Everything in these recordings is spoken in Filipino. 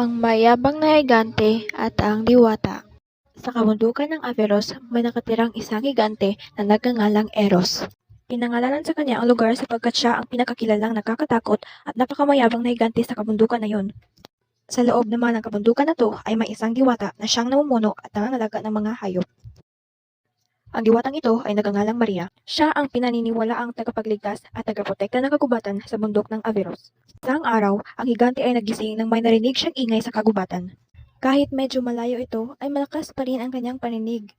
Ang mayabang na higante at ang diwata. Sa kabundukan ng Averroes, may nakatirang isang higante na nagngangalang Eros. Pinangalanan sa kanya ang lugar sapagkat siya ang pinakakilalang nakakatakot at napakamayabang na higante sa kabundukan na yun. Sa loob naman ng kabundukan na to ay may isang diwata na siyang namumuno at nangangalaga ng mga hayop. Ang diwatang ito ay nagngangalang Maria. Siya ang pinaniniwalaang tagapagligtas at tagaprotekta ng kagubatan sa bundok ng Averroes. Isang araw, ang higante ay nagising nang may narinig siyang ingay sa kagubatan. Kahit medyo malayo ito, ay malakas pa rin ang kanyang paninig.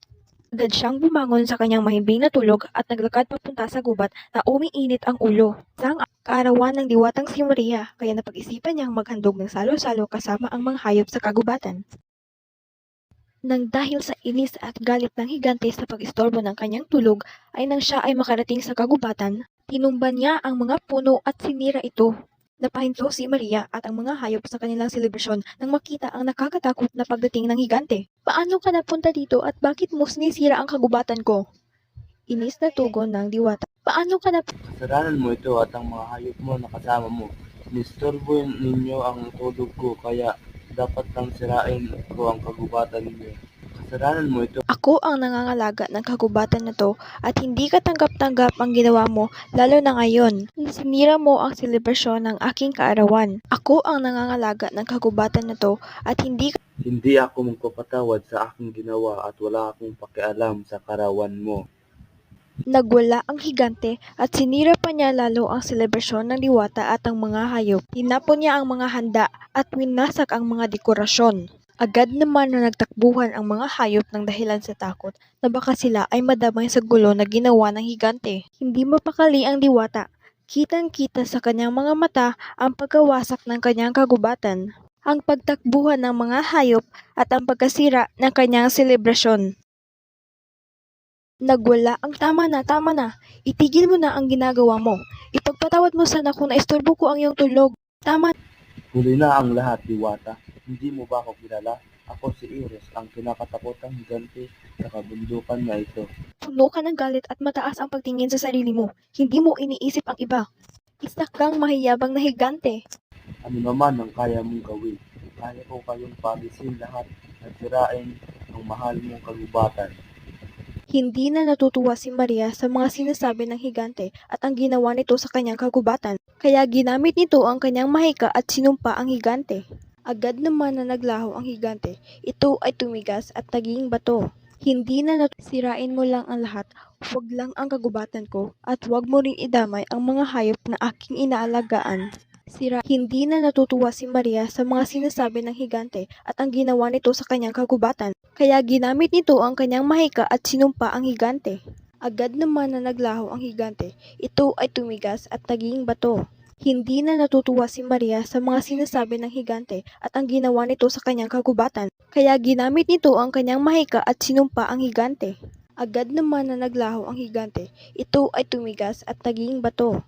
Agad siyang bumangon sa kanyang mahimbing na tulog at naglakad papunta sa gubat na umiinit ang ulo. Isang kaarawan ng diwatang si Maria, kaya napag-isipan niyang maghandog ng salo-salo kasama ang mga hayop sa kagubatan. Nang dahil sa inis at galit ng higante sa pag-istorbo ng kanyang tulog, ay nang siya ay makarating sa kagubatan, tinumban niya ang mga puno at sinira ito. Napahinto si Maria at ang mga hayop sa kanilang selebrasyon nang makita ang nakakatakot na pagdating ng higante. Paano ka napunta dito at bakit mo sinisira ang kagubatan ko? Inis na tugon ng diwata. Paano ka Kasalanan mo ito at ang mga hayop mo na kasama mo. Inistorbo ninyo ang tulog ko kaya dapat lang sirain ko ang kagubatan ninyo. Kasalanan mo ito. Ako ang nangangalaga ng kagubatan na to at hindi katanggap-tanggap ang ginawa mo lalo na ngayon. Sinira mo ang selebrasyon ng aking kaarawan. Ako ang nangangalaga ng kagubatan na to at Hindi ako magpapatawad sa aking ginawa at wala akong pakialam sa karawan mo. Nagwala ang higante at sinira pa niya lalo ang selebrasyon ng diwata at ang mga hayop. Tinapon niya ang mga handa at winasak ang mga dekorasyon. Agad naman na nagtakbuhan ang mga hayop ng dahilan sa takot na baka sila ay madamay sa gulo na ginawa ng higante. Hindi mapakali ang diwata. Kitang-kita sa kanyang mga mata ang pagkawasak ng kanyang kagubatan, ang pagtakbuhan ng mga hayop at ang pagkasira ng kanyang selebrasyon. Nagwala ang tama na. Itigil mo na ang ginagawa mo. Ipagpatawad mo sana kung naistorbo ko ang iyong tulog. Tama. Huli na ang lahat, diwata. Hindi mo ba ako kilala? Ako si Eros, ang kinakatakotang higante sa kabundukan na ito. Puno ka ng galit at mataas ang pagtingin sa sarili mo. Hindi mo iniisip ang iba. Isa kang mahiyabang na higante. Ano naman ang kaya mong gawin? Kaya ko kayong palisin lahat at sirain ang mahal mong kagubatan. Hindi na natutuwa si Maria sa mga sinasabi ng higante at ang ginawa nito sa kanyang kagubatan. Kaya ginamit nito ang kanyang mahika at sinumpa ang higante. Agad naman na naglaho ang higante. Ito ay tumigas at naging bato. Hindi na sirain mo lang ang lahat. Huwag lang ang kagubatan ko at huwag mo rin idamay ang mga hayop na aking inaalagaan. Hindi na natutuwa si Maria sa mga sinasabi ng higante at ang ginawa nito sa kanyang kagubatan. Kaya ginamit nito ang kanyang mahika at sinumpa ang higante. Agad naman na naglaho ang higante. Ito ay tumigas at naging bato. Hindi na natutuwa si Maria sa mga sinasabi ng higante at ang ginawa nito sa kanyang kagubatan. Kaya ginamit nito ang kanyang mahika at sinumpa ang higante. Agad naman na naglaho ang higante. Ito ay tumigas at naging bato.